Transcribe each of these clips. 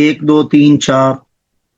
1 2 3 4,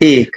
1,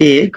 1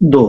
2।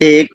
1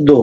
2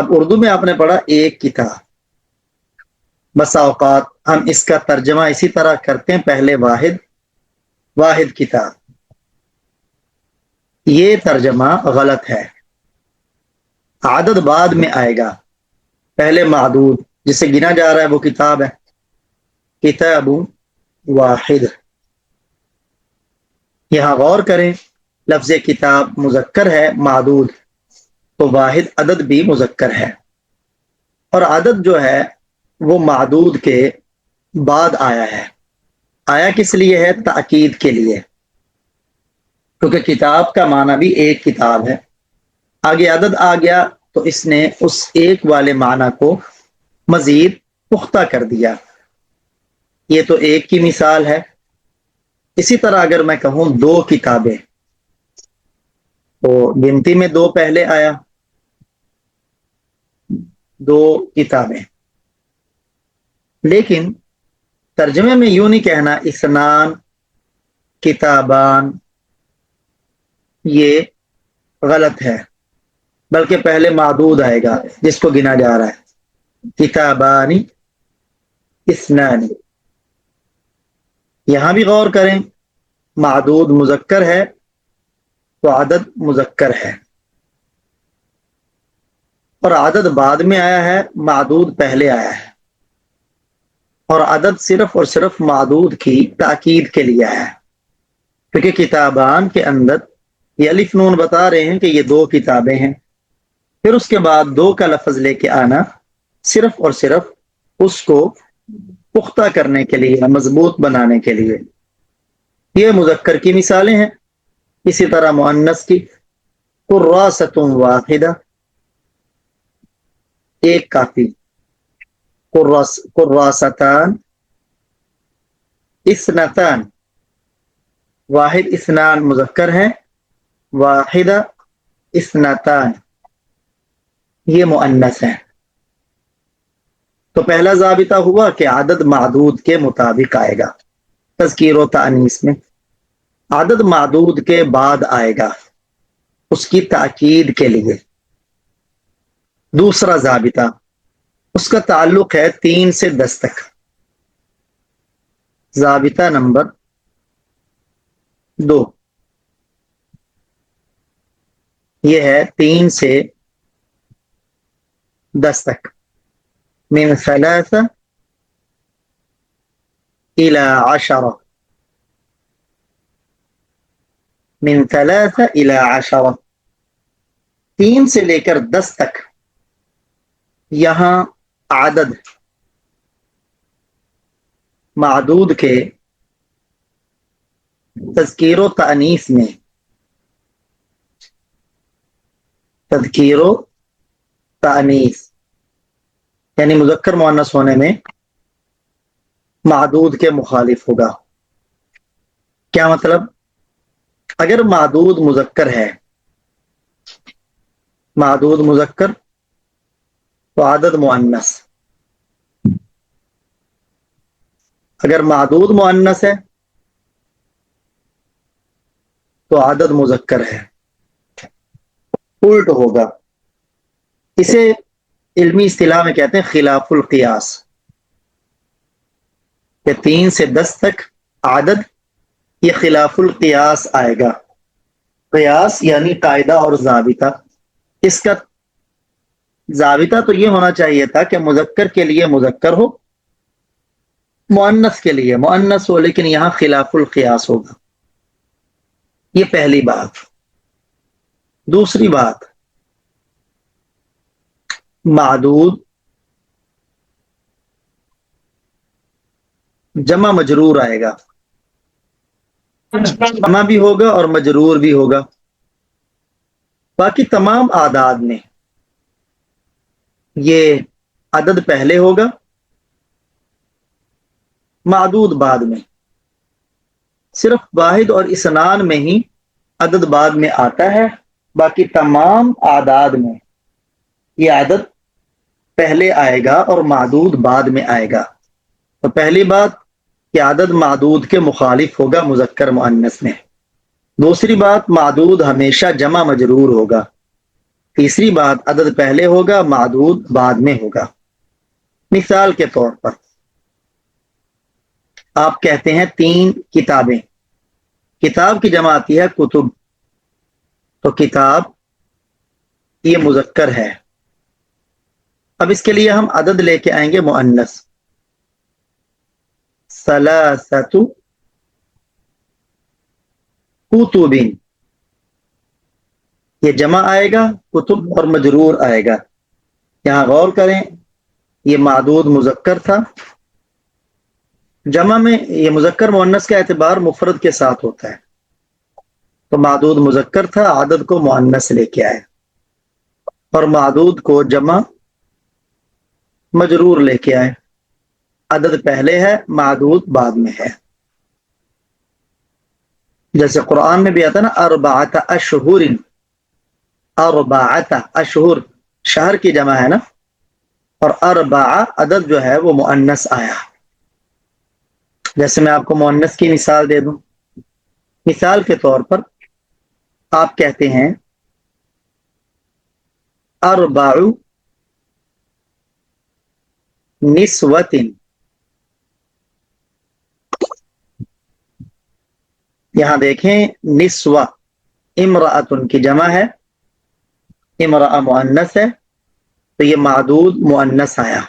اب اردو میں آپ نے پڑھا ایک کتاب، بسا اوقات ہم اس کا ترجمہ اسی طرح کرتے ہیں، پہلے واحد، واحد کتاب. یہ ترجمہ غلط ہے. عدد بعد میں آئے گا، پہلے معدود جسے گنا جا رہا ہے وہ کتاب ہے، کتاب واحد. یہاں غور کریں، لفظ کتاب مذکر ہے، معدود تو واحد عدد بھی مذکر ہے، اور عدد جو ہے وہ معدود کے بعد آیا ہے. آیا کس لیے ہے؟ تاکید کے لیے، کیونکہ کتاب کا معنی بھی ایک کتاب ہے. آگے عدد آ گیا تو اس نے اس ایک والے معنی کو مزید پختہ کر دیا. یہ تو ایک کی مثال ہے. اسی طرح اگر میں کہوں دو کتابیں، تو گنتی میں دو پہلے آیا، دو کتابیں. لیکن ترجمے میں یوں نہیں کہنا اثنان کتابان، یہ غلط ہے، بلکہ پہلے معدود آئے گا جس کو گنا جا رہا ہے، کتابانی اثنان. یہاں بھی غور کریں، معدود مذکر ہے تو عدد مذکر ہے، اور عدد بعد میں آیا ہے، معدود پہلے آیا ہے، اور عدد صرف اور صرف معدود کی تاکید کے لیے آیا ہے، کیونکہ کتابان کے اندر یہ الف نون بتا رہے ہیں کہ یہ دو کتابیں ہیں. پھر اس کے بعد دو کا لفظ لے کے آنا صرف اور صرف اس کو پختہ کرنے کے لیے، مضبوط بنانے کے لیے. یہ مذکر کی مثالیں ہیں. اسی طرح مؤنث کی، قراصۃ واحدہ، ایک کافی، قراصتان، اثنتان. واحد اثنان مذکر ہے، واحدہ اثنتان یہ مؤنث ہے. تو پہلا ضابطہ ہوا کہ عدد معدود کے مطابق آئے گا. تذکیر و تانیث میں عدد معدود کے بعد آئے گا اس کی تاکید کے لیے. دوسرا ضابطہ اس کا تعلق ہے 3 سے 10 تک. ضابطہ نمبر 2 یہ ہے 3 سے 10 تک. من 3 إلى 10، من 3 إلى 10، 3 سے لے کر 10 تک. یہاں عدد معدود کے تذکیر و تانیث میں، تذکیر و تانیث یعنی مذکر مؤنث ہونے میں معدود کے مخالف ہوگا. کیا مطلب؟ اگر معدود مذکر ہے، معدود مذکر تو عدد مؤنث. اگر معدود مؤنث ہے تو عدد مذکر ہے، الٹ ہوگا. اسے علمی اصطلاح میں کہتے ہیں خلاف القیاس، کہ 3 سے 10 تک عدد یہ خلاف القیاس آئے گا. قیاس یعنی قاعدہ اور ضابطہ. اس کا ضابطہ تو یہ ہونا چاہیے تھا کہ مذکر کے لیے مذکر ہو، مؤنث کے لیے مؤنث ہو، لیکن یہاں خلاف القیاس ہوگا. یہ پہلی بات. دوسری بات، معدود جمع مجرور آئے گا، جمع بھی ہوگا اور مجرور بھی ہوگا. باقی تمام اعداد میں یہ عدد پہلے ہوگا، معدود بعد میں. صرف واحد اور اثنان میں ہی عدد بعد میں آتا ہے، باقی تمام اعداد میں یہ عدد پہلے آئے گا اور معدود بعد میں آئے گا. تو پہلی بات کہ عدد معدود کے مخالف ہوگا مذکر مؤنث میں. دوسری بات، معدود ہمیشہ جمع مجرور ہوگا. تیسری بات، عدد پہلے ہوگا، معدود بعد میں ہوگا۔ مثال کے طور پر آپ کہتے ہیں 3 کتابیں، کتاب کی جمع آتی ہے کتب، تو کتاب یہ مذکر ہے۔ اب اس کے لیے ہم عدد لے کے آئیں گے مؤنث، ثلاثۃ کتب، یہ جمع آئے گا، کتب اور مجرور آئے گا۔ یہاں غور کریں، یہ معدود مذکر تھا، جمع میں یہ مذکر مؤنث کا اعتبار مفرد کے ساتھ ہوتا ہے، تو معدود مذکر تھا، عدد کو مؤنث لے کے آئے، اور معدود کو جمع مجرور لے کے آئے۔ عدد پہلے ہے، معدود بعد میں ہے۔ جیسے قرآن میں بھی آتا ہے نا، اربعۃ اشہر، اربعۃ اشہر شہر کی جمع ہے نا، اور اربعہ عدد جو ہے وہ مؤنث آیا۔ جیسے میں آپ کو مؤنث کی مثال دے دوں، مثال کے طور پر آپ کہتے ہیں اربع نسوۃ، یہاں دیکھیں نسوہ امرأۃ کی جمع ہے، امرأہ مؤنث ہے، تو یہ معدود مؤنث آیا۔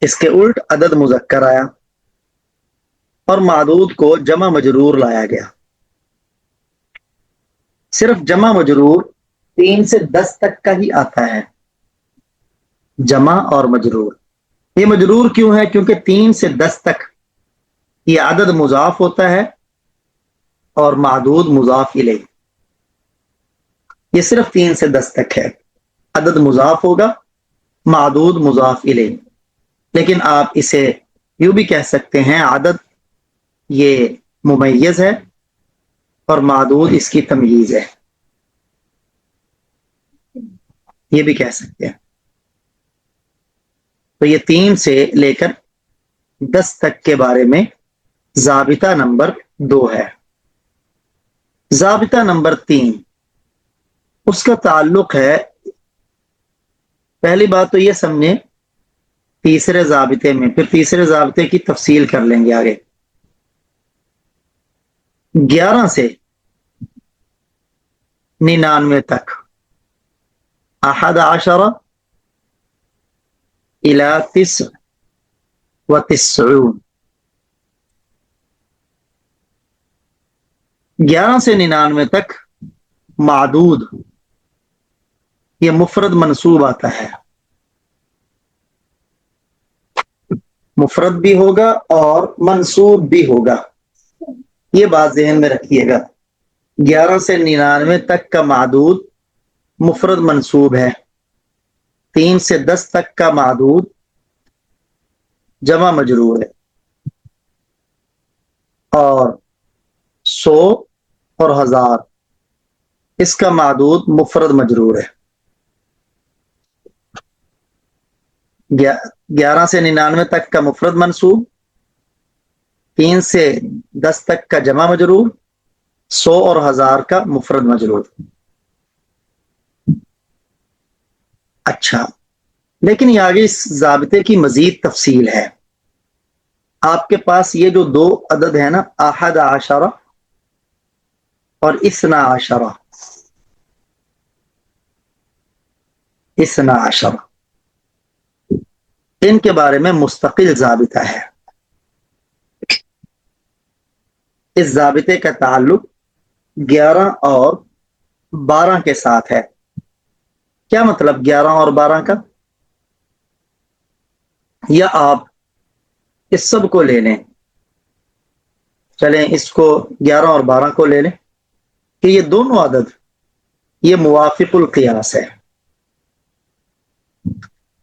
اس کے الٹ عدد مذکر آیا، اور معدود کو جمع مجرور لایا گیا۔ صرف جمع مجرور 3 سے 10 تک کا ہی آتا ہے، جمع اور مجرور۔ یہ مجرور کیوں ہے؟ کیونکہ 3 سے 10 تک یہ عدد مضاف ہوتا ہے اور معدود مضاف الیہ، یہ صرف 3 سے 10 تک ہے، عدد مضاف ہوگا، معدود مضاف الیہ۔ لیکن آپ اسے یوں بھی کہہ سکتے ہیں، عدد یہ ممیز ہے اور معدود اس کی تمییز ہے، یہ بھی کہہ سکتے ہیں۔ تو یہ 3 سے لے کر 10 تک کے بارے میں ضابطہ نمبر 2 ہے۔ ضابطہ نمبر 3 اس کا تعلق ہے، پہلی بات تو یہ سمجھیں تیسرے ضابطے میں، پھر تیسرے ضابطے کی تفصیل کر لیں گے آگے۔ 11 سے 99 تک، 11 الى 99، 11 سے 99 تک معدود یہ مفرد منصوب آتا ہے، مفرد بھی ہوگا اور منصوب بھی ہوگا، یہ بات ذہن میں رکھیے گا۔ 11 سے 99 تک کا معدود مفرد منصوب ہے، 3 سے 10 تک کا معدود جمع مجرور ہے، اور 100 اور 1000 اس کا معدود مفرد مجرور ہے۔ 11 سے 99 تک کا مفرد منصوب، 3 سے 10 تک کا جمع مجرور، 100 اور 1000 کا مفرد مجرور۔ اچھا، لیکن یہ آگے اس ضابطے کی مزید تفصیل ہے۔ آپ کے پاس یہ جو 2 عدد ہیں نا، 11 اور 12، 12 ان کے بارے میں مستقل ضابطہ ہے۔ اس ضابطے کا تعلق 11 اور 12 کے ساتھ ہے۔ کیا مطلب 11 اور 12 کا؟ یا آپ اس سب کو لے لیں، چلیں اس کو 11 اور 12 کو لے لیں کہ یہ دونوں عدد یہ موافق القیاس ہے۔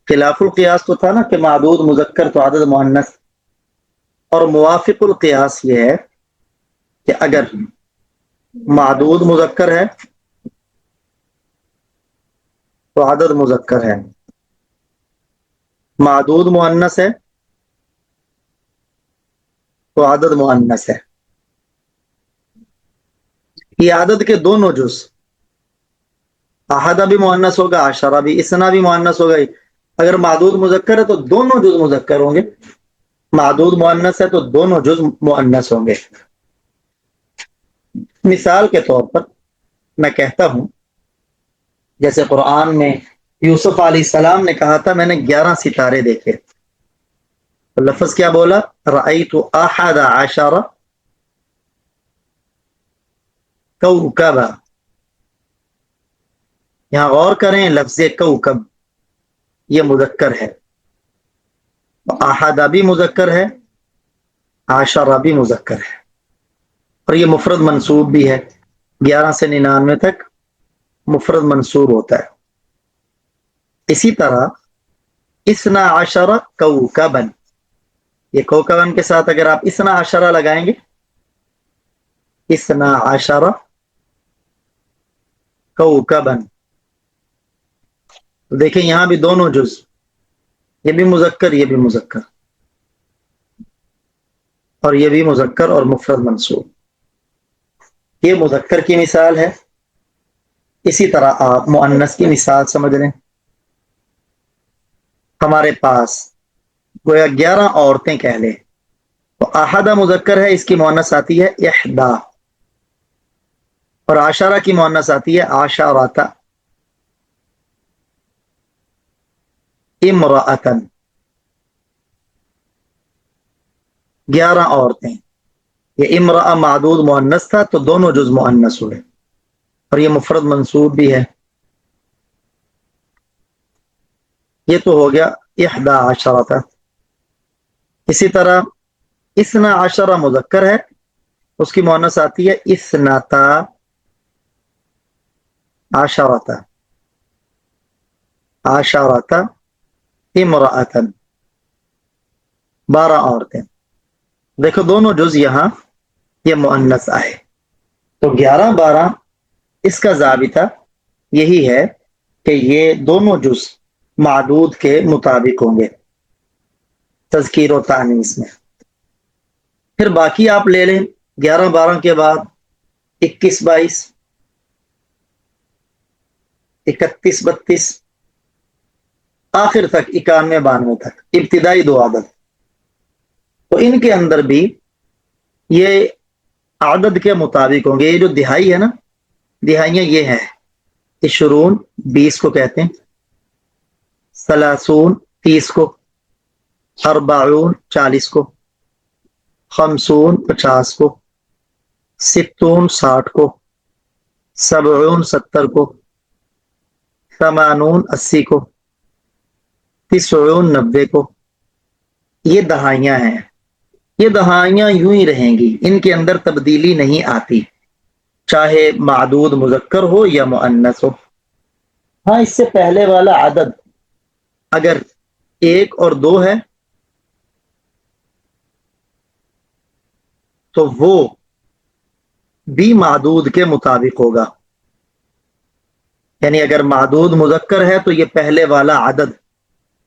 خلاف القیاس تو تھا نا کہ معدود مذکر تو عدد مؤنث، اور موافق القیاس یہ ہے کہ اگر معدود مذکر ہے تو عدد مذکر ہے، معدود مؤنث ہے تو عدد مؤنث ہے۔ یہ عدد کے دونوں جز، احدہ بھی مؤنث ہوگا، عشرہ بھی، اثنا بھی مؤنث ہوگا۔ اگر معدود مذکر ہے تو دونوں جز مذکر ہوں گے، معدود مؤنث ہے تو دونوں جز مؤنث ہوں گے۔ مثال کے طور پر میں کہتا ہوں، جیسے قرآن میں یوسف علیہ السلام نے کہا تھا میں نے 11 ستارے دیکھے، تو لفظ کیا بولا؟ رأیت احد عشر کوکبا۔ یہاں غور کریں، لفظ کوکب یہ مذکر ہے، احد بھی مذکر ہے، عشرہ بھی مذکر ہے، اور یہ مفرد منصوب بھی ہے، 11 سے 99 تک مفرد منصوب ہوتا ہے۔ اسی طرح اثنا عشرہ کوکبن، یہ کوکبن کے ساتھ اگر آپ اثنا عشرہ لگائیں گے، اثنا عشرہ کوکبن، تو دیکھیں یہاں بھی دونوں جز، یہ بھی مذکر یہ بھی مذکر، اور یہ بھی مذکر اور مفرد منصوب، یہ مذکر کی مثال ہے۔ اسی طرح آپ مؤنث کی مثال سمجھ لیں، ہمارے پاس گویا 11 عورتیں کہہ لیں، تو احدہ مذکر ہے، اس کی مؤنث آتی ہے احدا، اور عشرہ کی مؤنث آتی ہے عشرۃ، امرأۃن، 11 عورتیں، یہ امرأہ معدود مؤنث تھا تو دونوں جز مؤنث ہوئے، اور یہ مفرد منصوب بھی ہے۔ یہ تو ہو گیا احدا عشرۃ۔ اسی طرح اثنا عشرہ مذکر ہے، اس کی مؤنث آتی ہے اثنتا عشرۃ، عشرۃ امرأۃ، 12 عورتیں، دیکھو دونوں جز یہاں یہ مؤنث آئے، تو 11 12 اس کا ضابطہ یہی ہے کہ یہ دونوں جز معدود کے مطابق ہوں گے تذکیر و تانیث میں۔ پھر باقی آپ لے لیں 11 12 کے بعد 21 22 31 32 آخر تک 91 92 تک ابتدائی 2 عدد، تو ان کے اندر بھی یہ عدد کے مطابق ہوں گے۔ یہ جو دہائی ہے نا، دہائیاں یہ ہیں، 20 20 کو کہتے ہیں، 30 30 کو، 40 40 کو، 50 50 کو، 60 60 کو، 70 70 کو، 80 80 کو، 90 90 کو، یہ دہائیاں ہیں۔ یہ دہائیاں یوں ہی رہیں گی، ان کے اندر تبدیلی نہیں آتی، چاہے معدود مذکر ہو یا مؤنث ہو۔ ہاں، اس سے پہلے والا عدد اگر 1 اور 2 ہے تو وہ بھی معدود کے مطابق ہوگا، یعنی اگر معدود مذکر ہے تو یہ پہلے والا عدد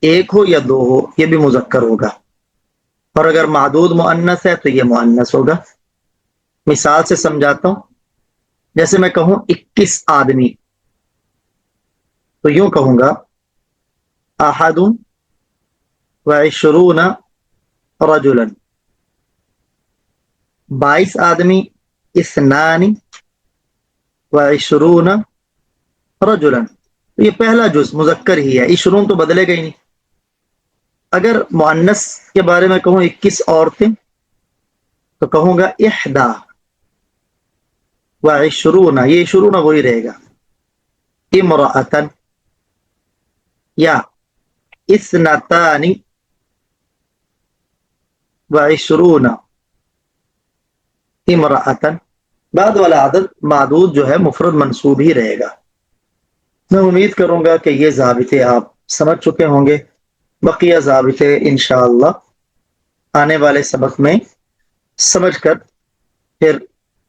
1 ہو یا 2 ہو یہ بھی مذکر ہوگا، اور اگر معدود مؤنث ہے تو یہ مؤنث ہوگا۔ مثال سے سمجھاتا ہوں، جیسے میں کہوں 21 آدمی، تو یوں کہوں گا احد وعشرون رجلا، 22 آدمی، اثنان وعشرون رجلا، تو یہ پہلا جز مذکر ہی ہے، 20 تو بدلے گا ہی نہیں۔ اگر مؤنث کے بارے میں کہوں 21 عورتیں، تو کہوں گا احدا وعشرون، یہ 20 وہی رہے گا، امرأۃ، یا اثنتان وعشرون امرأۃ، بعد والا عدد معدود جو ہے مفرد منصوب ہی رہے گا۔ میں امید کروں گا کہ یہ ضابطے آپ سمجھ چکے ہوں گے، بقیہ ضابطے انشاءاللہ آنے والے سبق میں سمجھ کر پھر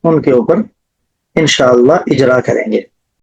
ان کے اوپر انشاءاللہ اجرا کریں گے۔